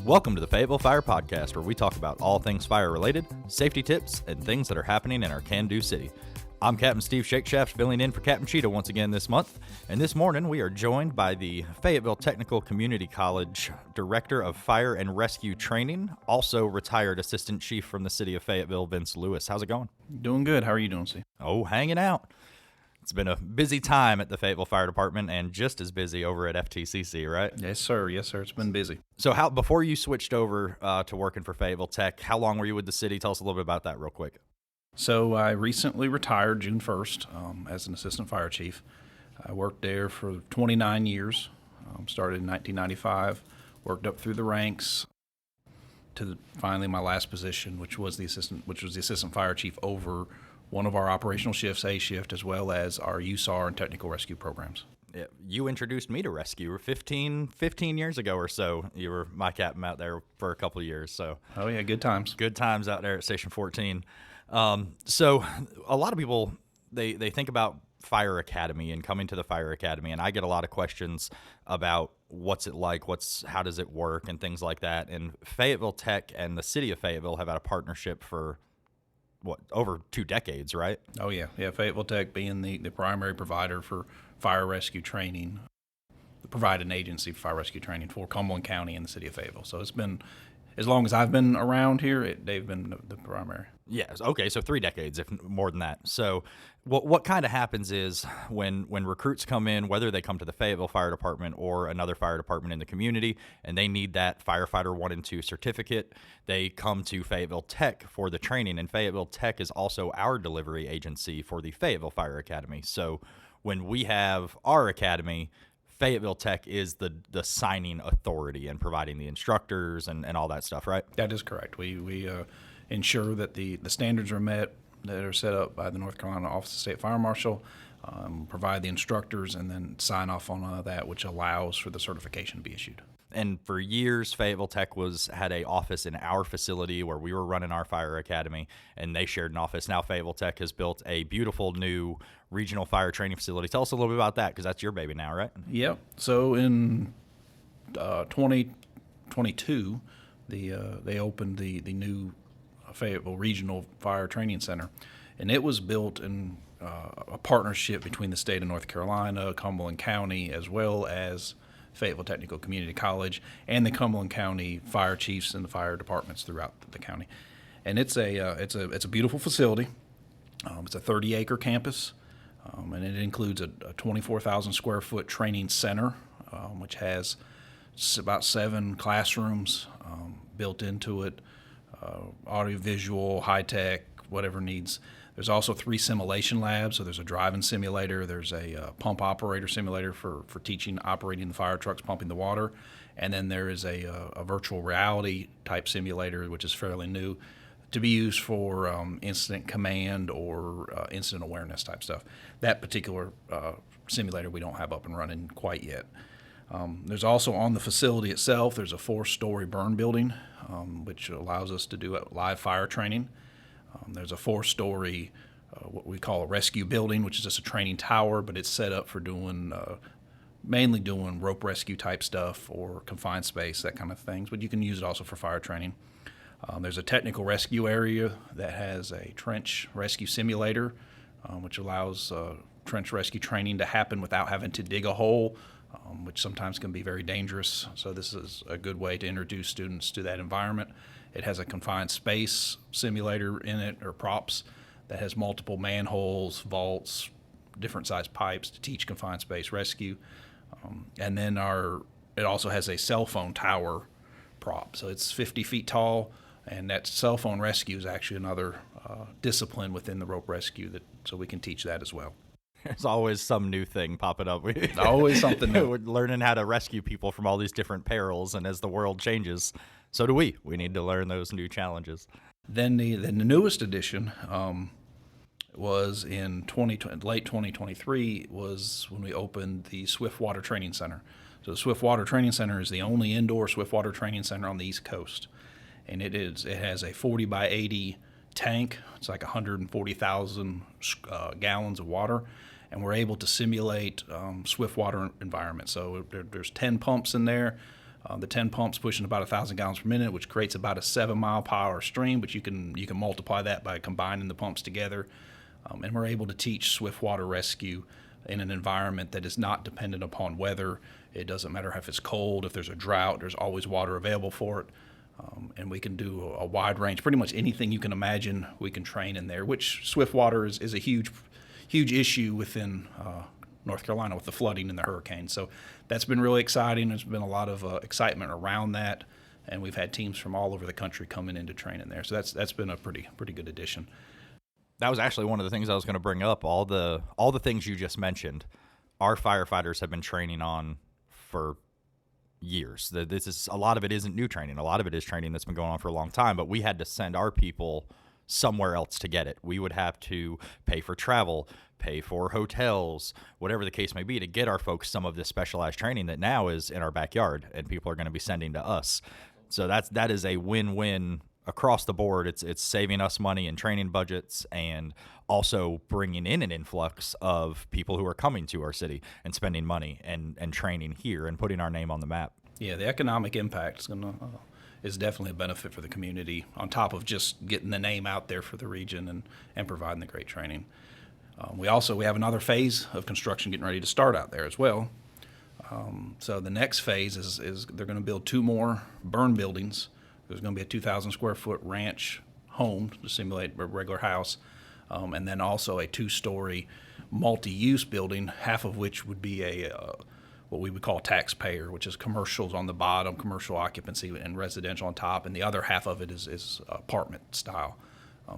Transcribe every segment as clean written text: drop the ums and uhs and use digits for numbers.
Welcome to the Fayetteville Fire Podcast, where we talk about all things fire-related, safety tips, and things that are happening in our can-do city. I'm Captain Steve Shakeshaft, filling in for Captain Cheetah once again this month, and this morning we are joined by the Fayetteville Technical Community College Director of Fire and Rescue Training, also retired Assistant Chief from the City of Fayetteville, Vince Lewis. How's it going? Doing good. How are you doing, Steve? Oh, hanging out. It's been a busy time at the Fayetteville Fire Department and just as busy over at FTCC, right? Yes, sir. Yes, sir. It's been busy. So before you switched over to working for Fayetteville Tech, how long were you with the city? Tell us a little bit about that real quick. So I recently retired June 1st as an assistant fire chief. I worked there for 29 years, started in 1995, worked up through the ranks to finally my last position, which was the assistant fire chief over one of our operational shifts, A shift, as well as our USAR and technical rescue programs. Yeah, you introduced me to rescue 15 years ago or so. You were my captain out there for a couple of years. So. Oh, yeah, good times. Good times out there at Station 14. So a lot of people, they think about Fire Academy and coming to the Fire Academy, and I get a lot of questions about what's it like, how does it work, and things like that. And Fayetteville Tech and the city of Fayetteville have had a partnership for over 2 decades, right? Oh, yeah. Yeah, Fayetteville Tech being the primary provider for fire rescue training, the providing agency for fire rescue training for Cumberland County and the city of Fayetteville. So it's been, as long as I've been around here, they've been the primary. Yes. Okay. So 3 decades, if more than that. So what kind of happens is when recruits come in, whether they come to the Fayetteville Fire Department or another fire department in the community, and they need that firefighter 1 and 2 certificate, they come to Fayetteville Tech for the training. And Fayetteville Tech is also our delivery agency for the Fayetteville Fire Academy. So when we have our academy, Fayetteville Tech is the signing authority and providing the instructors and all that stuff, right? That is correct. We ensure that the standards are met that are set up by the North Carolina Office of State Fire Marshal, provide the instructors, and then sign off on that, which allows for the certification to be issued. And for years, Fayetteville Tech had an office in our facility where we were running our fire academy, and they shared an office. Now Fayetteville Tech has built a beautiful new regional fire training facility. Tell us a little bit about that, because that's your baby now, right? Yep. So in 2022, they opened the new Fayetteville Regional Fire Training Center, and it was built in a partnership between the state of North Carolina, Cumberland County, as well as Fayetteville Technical Community College and the Cumberland County fire chiefs and the fire departments throughout the county. And it's a beautiful facility. It's a 30-acre campus, and it includes a 24,000 square foot training center, which has about 7 classrooms built into it. Audio-visual, high-tech, whatever needs. There's also 3 simulation labs. So there's a driving simulator, there's a pump operator simulator for teaching operating the fire trucks, pumping the water, and then there is a virtual reality type simulator, which is fairly new, to be used for incident command or incident awareness type stuff. That particular simulator we don't have up and running quite yet. There's also on the facility itself, there's a 4-story burn building, which allows us to do live fire training. There's a 4-story, what we call a rescue building, which is just a training tower, but it's set up for mainly doing rope rescue type stuff or confined space, that kind of things. But you can use it also for fire training. There's a technical rescue area that has a trench rescue simulator, which allows trench rescue training to happen without having to dig a hole, which sometimes can be very dangerous. So this is a good way to introduce students to that environment. It has a confined space simulator in it, or props, that has multiple manholes, vaults, different size pipes to teach confined space rescue. And then it also has a cell phone tower prop. So it's 50 feet tall, and that cell phone rescue is actually another discipline within the rope rescue, so we can teach that as well. There's always some new thing popping up. Always something new. We're learning how to rescue people from all these different perils, and as the world changes, so do we. We need to learn those new challenges. Then the newest addition was in late 2023 was when we opened the Swiftwater Training Center. So the Swiftwater Training Center is the only indoor Swiftwater Training Center on the East Coast, and it has a 40 by 80 tank. It's like 140,000 gallons of water, and we're able to simulate swift water environments. So there's 10 pumps in there. The 10 pumps pushing about 1,000 gallons per minute, which creates about a 7-mile-per-hour stream, but you can multiply that by combining the pumps together. And we're able to teach swift water rescue in an environment that is not dependent upon weather. It doesn't matter if it's cold, if there's a drought, there's always water available for it. And we can do a wide range, pretty much anything you can imagine we can train in there, which swift water is a huge issue within North Carolina with the flooding and the hurricane. So that's been really exciting. There's been a lot of excitement around that, and we've had teams from all over the country coming into training there. So that's been a pretty good addition. That was actually one of the things I was going to bring up. All the things you just mentioned, our firefighters have been training on for years. This is, a lot of it isn't new training. A lot of it is training that's been going on for a long time, but we had to send our people somewhere else to get it. We would have to pay for travel, pay for hotels, whatever the case may be, to get our folks some of this specialized training that now is in our backyard and people are going to be sending to us. So that is a win-win across the board. It's saving us money in training budgets and also bringing in an influx of people who are coming to our city and spending money and training here and putting our name on the map. Yeah, the economic impact is definitely a benefit for the community, on top of just getting the name out there for the region and providing the great training. We have another phase of construction getting ready to start out there as well. So the next phase is they're going to build 2 more burn buildings. There's going to be a 2,000 square foot ranch home to simulate a regular house, and then also a 2-story multi-use building, half of which would be what we would call taxpayer, which is commercials on the bottom, commercial occupancy, and residential on top, and the other half of it is apartment style.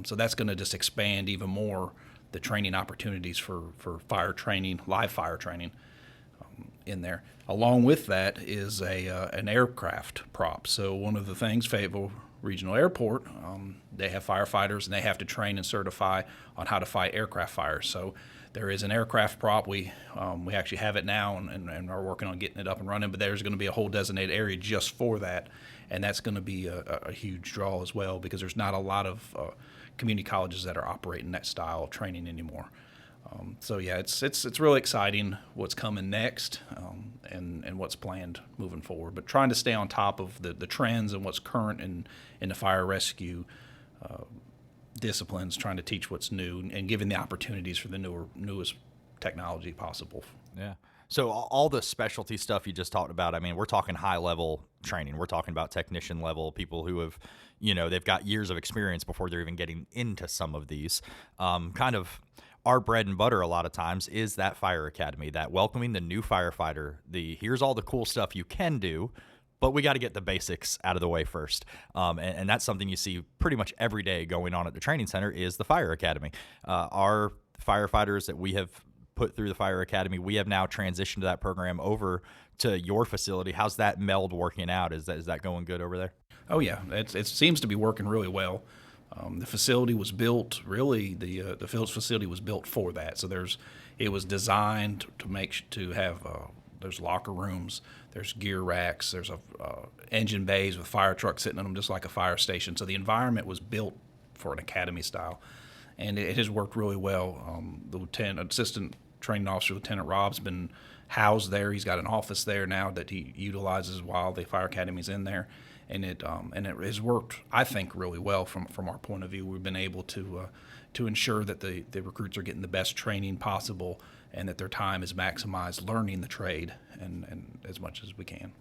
So that's going to just expand even more the training opportunities for fire training, live fire training in there. Along with that is an aircraft prop. So one of the things, Fayetteville Regional Airport, they have firefighters and they have to train and certify on how to fight aircraft fires. So there is an aircraft prop. We actually have it now and are working on getting it up and running, but there's going to be a whole designated area just for that, and that's going to be a huge draw as well, because there's not a lot of community colleges that are operating that style of training anymore. So yeah, it's really exciting what's coming next, and what's planned moving forward. But trying to stay on top of the trends and what's current in the fire rescue disciplines, trying to teach what's new and giving the opportunities for the newest technology possible. Yeah. So all the specialty stuff you just talked about, I mean, we're talking high level training. We're talking about technician level people who have, they've got years of experience before they're even getting into some of these. Kind of our bread and butter a lot of times is that fire academy, that welcoming the new firefighter, here's all the cool stuff you can do, but we got to get the basics out of the way first. And that's something you see pretty much every day going on at the training center is the fire academy. Our firefighters that we have put through the fire academy, we have now transitioned that program over to your facility. How's that meld working out? Is that going good over there? Oh yeah, it seems to be working really well. The facility was built, really, the Fields facility was built for that. So it was designed to have there's locker rooms, there's gear racks, there's engine bays with fire trucks sitting in them, just like a fire station. So the environment was built for an academy style, and it has worked really well. The assistant training officer, Lieutenant Rob's been housed there. He's got an office there now that he utilizes while the fire academy's in there. And it has worked, I think, really well from our point of view. We've been able to ensure that the recruits are getting the best training possible and that their time is maximized learning the trade and as much as we can.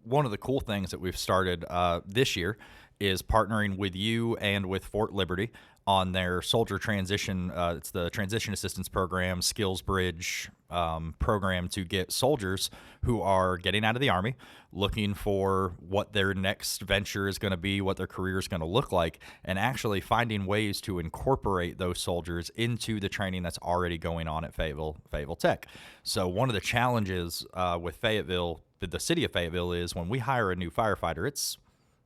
One of the cool things that we've started this year is partnering with you and with Fort Liberty on their soldier transition. It's the Transition Assistance Program, Skills Bridge program to get soldiers who are getting out of the Army, looking for what their next venture is going to be, what their career is going to look like, and actually finding ways to incorporate those soldiers into the training that's already going on at Fayetteville Tech. So one of the challenges with Fayetteville, the city of Fayetteville, is when we hire a new firefighter, it's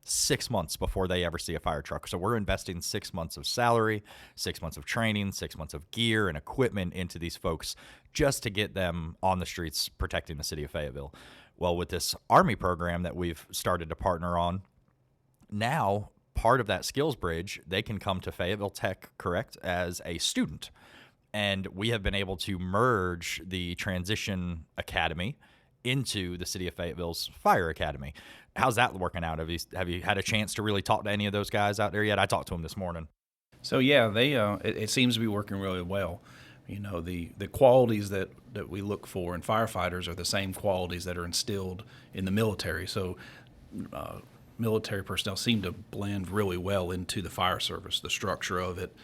6 months before they ever see a fire truck. So we're investing 6 months of salary, 6 months of training, 6 months of gear and equipment into these folks just to get them on the streets protecting the city of Fayetteville. Well, with this Army program that we've started to partner on, now part of that skills bridge, they can come to Fayetteville Tech, correct, as a student. And we have been able to merge the Transition Academy into the city of Fayetteville's fire academy. How's that working out? Have you had a chance to really talk to any of those guys out there yet? I talked to them this morning. So yeah, it seems to be working really well. The qualities that we look for in firefighters are the same qualities that are instilled in the military. So military personnel seem to blend really well into the fire service, the structure of it.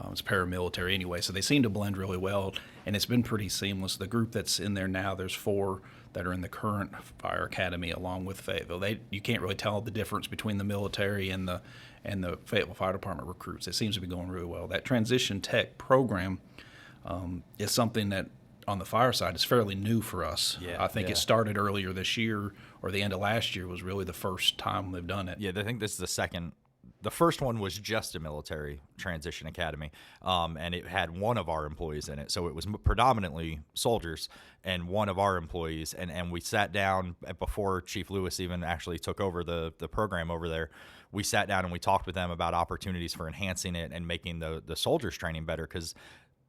It's paramilitary anyway, so they seem to blend really well, and it's been pretty seamless. The group that's in there now, there's 4 that are in the current fire academy along with Fayetteville. You can't really tell the difference between the military and the Fayetteville Fire Department recruits. It seems to be going really well. That transition tech program is something that on the fire side is fairly new for us. Yeah, I think yeah. it started earlier this year, or the end of last year was really the first time they've done it. Yeah, I think this is the second. The first one was just a military transition academy, and it had one of our employees in it. So it was predominantly soldiers and one of our employees. And we sat down before Chief Lewis even actually took over the program over there. We sat down and we talked with them about opportunities for enhancing it and making the soldiers training better, because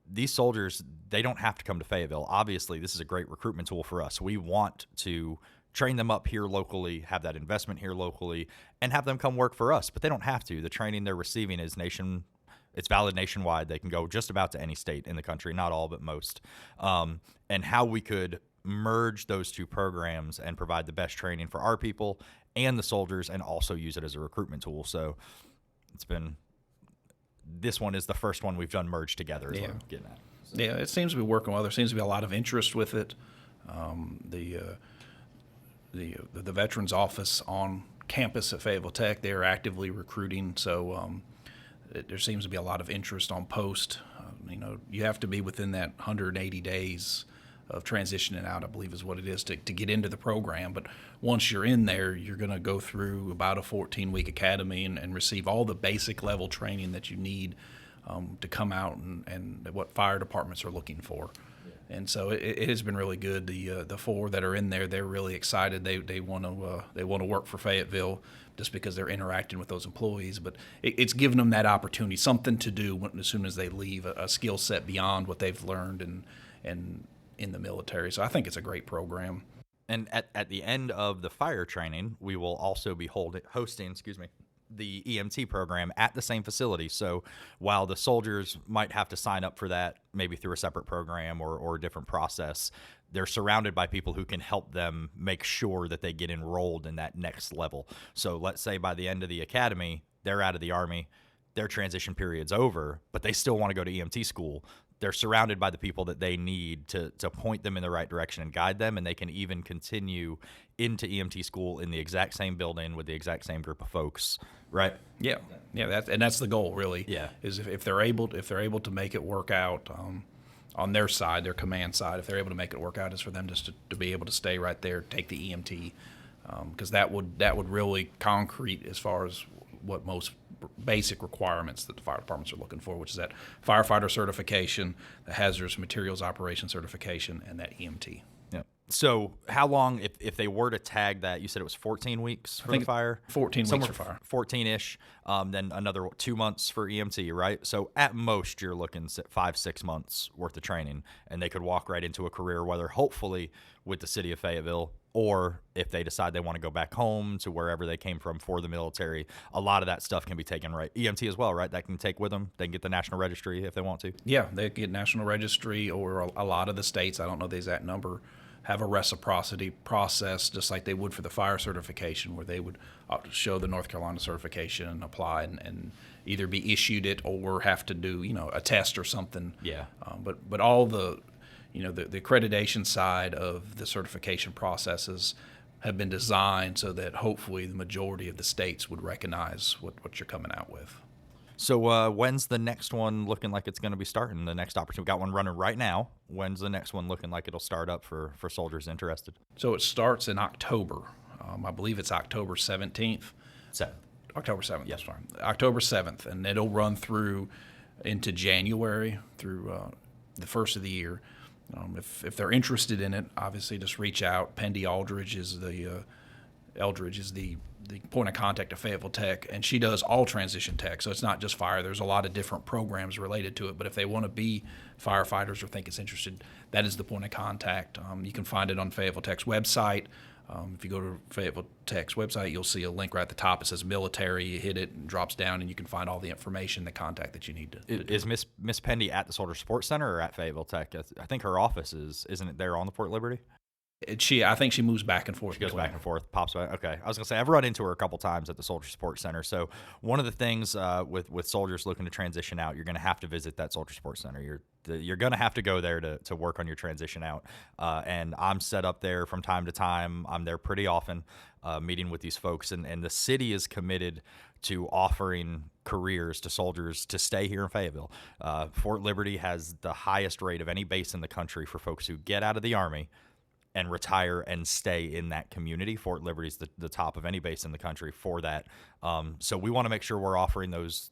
these soldiers, they don't have to come to Fayetteville. Obviously, this is a great recruitment tool for us. We want to train them up here locally, have that investment here locally, and have them come work for us. But they don't have to. The training they're receiving is it's valid nationwide. They can go just about to any state in the country, not all, but most. And how we could merge those two programs and provide the best training for our people and the soldiers, and also use it as a recruitment tool. So this one is the first one we've done merged together, is what I'm getting at. So. Yeah, it seems to be working well. There seems to be a lot of interest with it. The Veterans Office on campus at Fayetteville Tech, they're actively recruiting, so there seems to be a lot of interest on post. You have to be within that 180 days of transitioning out, I believe is what it is, to get into the program. But once you're in there, you're going to go through about a 14-week academy and receive all the basic level training that you need to come out and what fire departments are looking for. And so it has been really good. The 4 that are in there, they're really excited. They want to work for Fayetteville just because they're interacting with those employees. But it's given them that opportunity, something to do as soon as they leave, a skill set beyond what they've learned and in the military. So I think it's a great program. And at the end of the fire training, we will also be hosting the EMT program at the same facility. So while the soldiers might have to sign up for that, maybe through a separate program or a different process, they're surrounded by people who can help them make sure that they get enrolled in that next level. So let's say by the end of the academy, they're out of the Army, their transition period's over, but they still want to go to EMT school. They're surrounded by the people that they need to point them in the right direction and guide them, and they can even continue into EMT school in the exact same building with the exact same group of folks, right? Yeah, that's the goal, really. Yeah, is if they're able to make it work out on their side, their command side, if they're able to make it work out, is for them just to be able to stay right there, take the EMT, because that would really concrete as far as what most basic requirements that the fire departments are looking for, which is that firefighter certification, the hazardous materials operation certification, and that EMT. Yeah. So how long, if they were to tag that, you said it was 14 weeks for the fire? 14 weeks for fire. 14-ish, then another 2 months for EMT, right? So at most you're looking at 5-6 months worth of training, and they could walk right into a career, whether hopefully with the city of Fayetteville, or if they decide they want to go back home to wherever they came from for the military. A lot of that stuff can be taken, right? EMT as well, right? That can take with them. They can get the National Registry if they want to. Yeah, they get National Registry, or a lot of the states, I don't know the exact number, have a reciprocity process just like they would for the fire certification, where they would show the North Carolina certification and apply and either be issued it or have to do a test or something. Yeah. But all the accreditation side of the certification processes have been designed so that hopefully the majority of the states would recognize what you're coming out with. So when's the next one looking like it's going to be starting? The next opportunity? We got one running right now. When's the next one looking like it'll start up for soldiers interested? So it starts in October. I believe it's October 17th. October 7th. Yes, sorry. October 7th, and it'll run through into January, through the first of the year. If they're interested in it, obviously just reach out. Pendy Aldridge is Eldridge is the point of contact at Fayetteville Tech, and she does all transition tech. So it's not just fire. There's a lot of different programs related to it. But if they want to be firefighters or think it's interested, that is the point of contact. You can find it on Fayetteville Tech's website. If you go to Fayetteville Tech's website, you'll see a link right at the top. It says military. You hit it and it drops down, and you can find all the information, the contact that you need to do. Is Miss Pendy at the Soldier Support Center or at Fayetteville Tech? I think her office isn't it there on the Fort Liberty? I think she moves back and forth. She goes back and forth, pops back. Okay, I was gonna say I've run into her a couple times at the Soldier Support Center. So one of the things with soldiers looking to transition out, you're gonna have to visit that Soldier Support Center. You're gonna have to go there to work on your transition out. And I'm set up there from time to time. I'm there pretty often, meeting with these folks, and the city is committed to offering careers to soldiers to stay here in Fayetteville. Fort Liberty has the highest rate of any base in the country for folks who get out of the Army and retire and stay in that community. Fort Liberty's the top of any base in the country for that. So we want to make sure we're offering those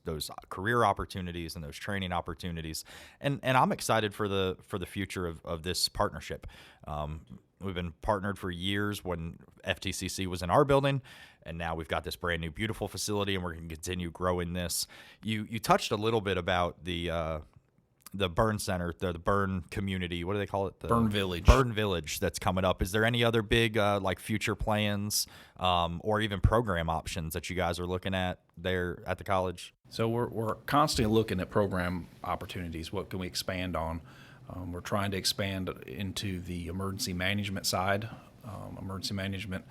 career opportunities and those training opportunities. And I'm excited for the future of this partnership. We've been partnered for years when FTCC was in our building, and now we've got this brand new beautiful facility, and we're going to continue growing this. You touched a little bit about the burn center, the burn community. What do they call it? The Burn Village. Burn Village that's coming up. Is there any other big like future plans or even program options that you guys are looking at there at the college? So we're constantly looking at program opportunities. What can we expand on? We're trying to expand into the emergency management side. Emergency management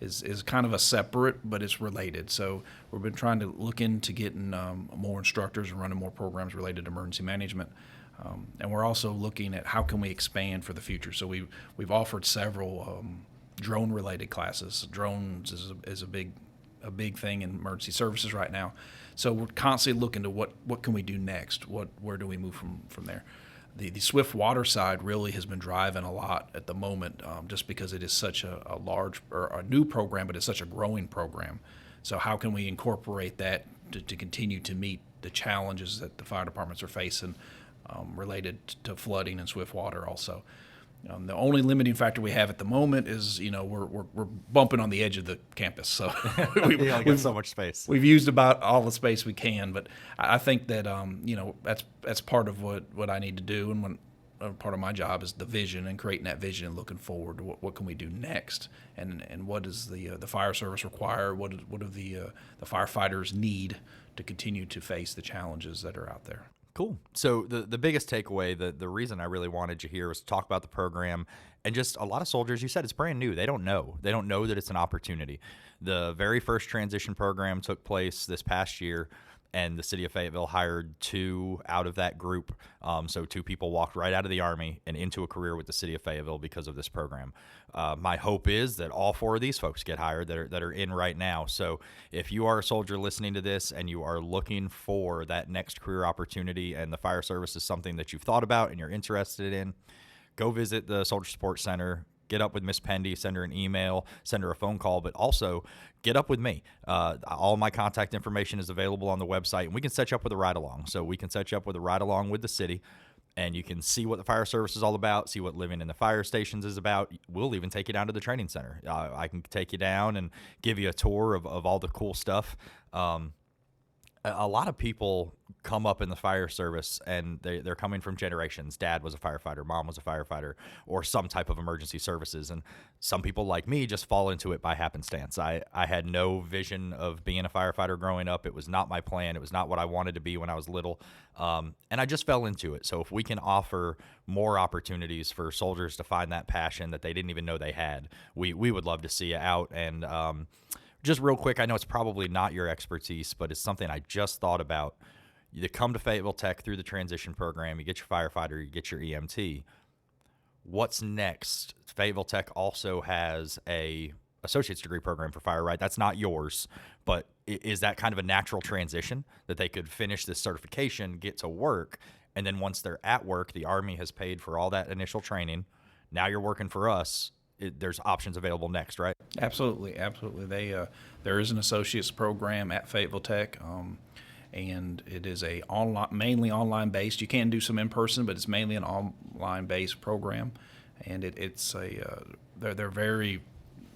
is kind of a separate, but it's related. So we've been trying to look into getting more instructors and running more programs related to emergency management. And we're also looking at how can we expand for the future. So we've offered several drone-related classes. Drones is a big thing in emergency services right now. So we're constantly looking to what can we do next? Where do we move from there? The swift water side really has been driving a lot at the moment, just because it is such a large or a new program, but it's such a growing program. So how can we incorporate that to continue to meet the challenges that the fire departments are facing related to flooding and swift water also? The only limiting factor we have at the moment is, we're bumping on the edge of the campus, so we've got so much space. We've used about all the space we can, but I think that that's part of what I need to do, and part of my job is the vision and creating that vision and looking forward to what can we do next, and what does the fire service require? What do the firefighters need to continue to face the challenges that are out there? Cool. So the biggest takeaway, the reason I really wanted you here was to talk about the program, and just a lot of soldiers, you said it's brand new. They don't know that it's an opportunity. The very first transition program took place this past year, and the city of Fayetteville hired 2 out of that group. So 2 people walked right out of the Army and into a career with the city of Fayetteville because of this program. My hope is that all 4 of these folks get hired that are in right now. So if you are a soldier listening to this and you are looking for that next career opportunity, and the fire service is something that you've thought about and you're interested in, go visit the Soldier Support Center. Get up with Miss Pendy, send her an email, send her a phone call, but also get up with me. All my contact information is available on the website, and we can set you up with a ride-along. So we can set you up with a ride-along with the city, and you can see what the fire service is all about, see what living in the fire stations is about. We'll even take you down to the training center. I can take you down and give you a tour of all the cool stuff. A lot of people come up in the fire service, and they're coming from generations. Dad was a firefighter, mom was a firefighter, or some type of emergency services. And some people like me just fall into it by happenstance. I had no vision of being a firefighter growing up. It was not my plan. It was not what I wanted to be when I was little. And I just fell into it. So if we can offer more opportunities for soldiers to find that passion that they didn't even know they had, we would love to see you out. And just real quick, I know it's probably not your expertise, but it's something I just thought about. You come to Fayetteville Tech through the transition program, you get your firefighter, you get your EMT. What's next? Fayetteville Tech also has a associate's degree program for fire, right? That's not yours, but is that kind of a natural transition that they could finish this certification, get to work, and then once they're at work, the Army has paid for all that initial training. Now you're working for us. There's options available next, right? Absolutely. There is an associate's program at Fayetteville Tech, and it is mainly online based. You can do some in person, but it's mainly an online based program, and they're very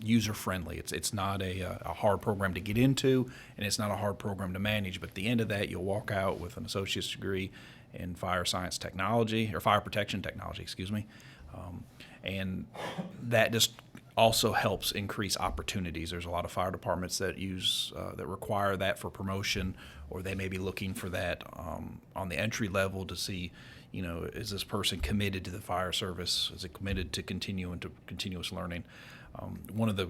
user friendly. It's not a hard program to get into, and it's not a hard program to manage. But at the end of that, you'll walk out with an associate's degree in fire science technology, or fire protection technology, excuse me. And that just also helps increase opportunities. There's a lot of fire departments that that require that for promotion, or they may be looking for that on the entry level to see, is this person committed to the fire service? Is it committed to continuous learning? One of the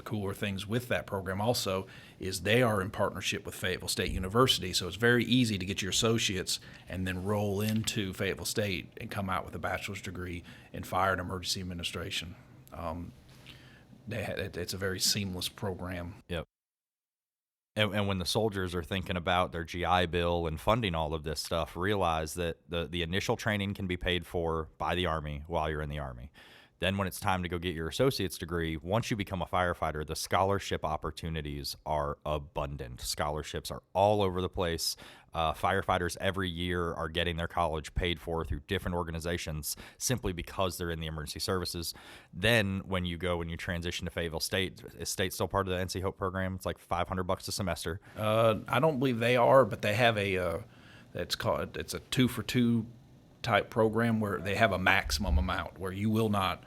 cooler things with that program also is they are in partnership with Fayetteville State University, so it's very easy to get your associates and then roll into Fayetteville State and come out with a bachelor's degree in fire and emergency administration. It's a very seamless program. Yep. And when the soldiers are thinking about their GI Bill and funding all of this stuff, realize that the initial training can be paid for by the Army while you're in the Army. Then when it's time to go get your associate's degree, once you become a firefighter, the scholarship opportunities are abundant. Scholarships are all over the place. Firefighters every year are getting their college paid for through different organizations simply because they're in the emergency services. Then when you go and you transition to Fayetteville State, is State still part of the NC Hope program? It's like $500 a semester. I don't believe they are, but they have it's a 2-for-2 type program where they have a maximum amount where you will not,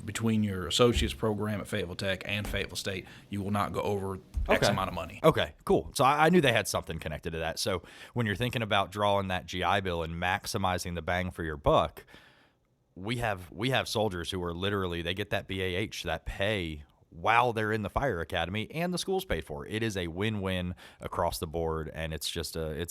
between your associate's program at Fayetteville Tech and Fayetteville State, you will not go over X amount of money. Okay, cool. So I knew they had something connected to that. So when you're thinking about drawing that GI Bill and maximizing the bang for your buck, we have soldiers who are literally, they get that BAH, that pay, while they're in the fire academy, and the school's paid for. It is a win-win across the board, and it's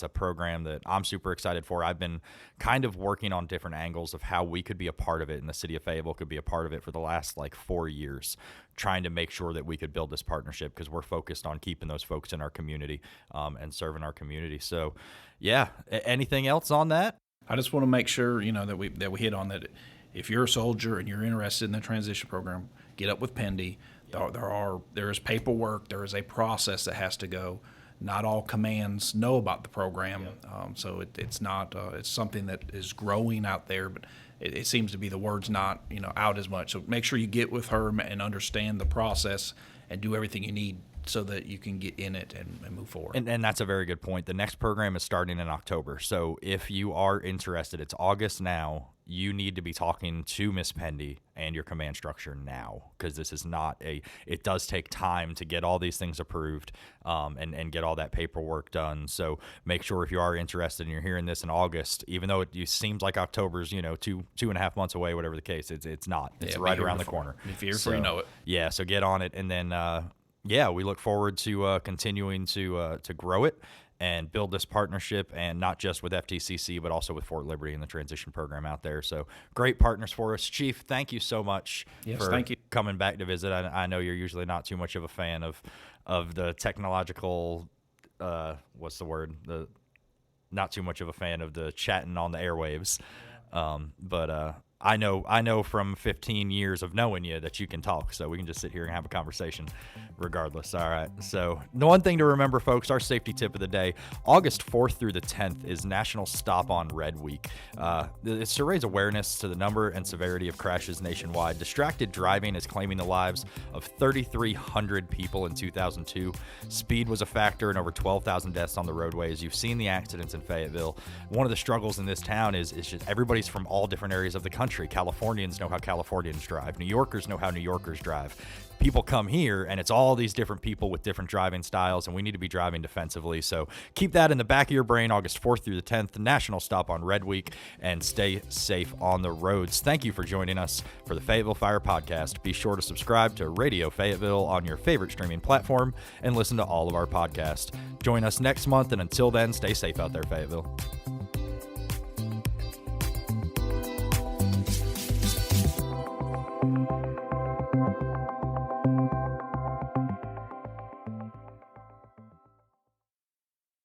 a program that I'm super excited for. I've been kind of working on different angles of how we could be a part of it, and the city of Fayetteville could be a part of it for the last 4 years, trying to make sure that we could build this partnership, because we're focused on keeping those folks in our community and serving our community. So yeah, anything else on that? I just want to make sure that we hit on that. If you're a soldier and you're interested in the transition program, get up with Pendy. There is paperwork. There is a process that has to go. Not all commands know about the program, so it's not. It's something that is growing out there, but it seems to be the word's not out as much. So make sure you get with her and understand the process and do everything you need so that you can get in it and move forward. And that's a very good point. The next program is starting in October. So if you are interested, it's August now. You need to be talking to Miss Pendy and your command structure now, because this is not it does take time to get all these things approved and get all that paperwork done. So make sure if you are interested and you're hearing this in August, even though it seems like October's, 2.5 months away, whatever the case, it's not. It's right around the corner. If you know it. Yeah, so get on it. And then, we look forward to continuing to grow it and build this partnership, and not just with FTCC, but also with Fort Liberty and the transition program out there. So great partners for us. Chief, thank you so much for coming back to visit. I know you're usually not too much of a fan of the technological, not too much of a fan of the chatting on the airwaves. But I know from 15 years of knowing you that you can talk, so we can just sit here and have a conversation regardless. All right. So the one thing to remember, folks, our safety tip of the day, August 4th through the 10th is National Stop on Red Week. It's to raise awareness to the number and severity of crashes nationwide. Distracted driving is claiming the lives of 3,300 people in 2002. Speed was a factor in over 12,000 deaths on the roadways. You've seen the accidents in Fayetteville. One of the struggles in this town is just everybody's from all different areas of the country. Californians know how Californians drive. New Yorkers know how New Yorkers drive. People come here, and it's all these different people with different driving styles, and we need to be driving defensively. So keep that in the back of your brain, August 4th through the 10th, National Stop on Red Week, and stay safe on the roads. Thank you for joining us for the Fayetteville Fire Podcast. Be sure to subscribe to Radio Fayetteville on your favorite streaming platform and listen to all of our podcasts. Join us next month, and until then, stay safe out there, Fayetteville.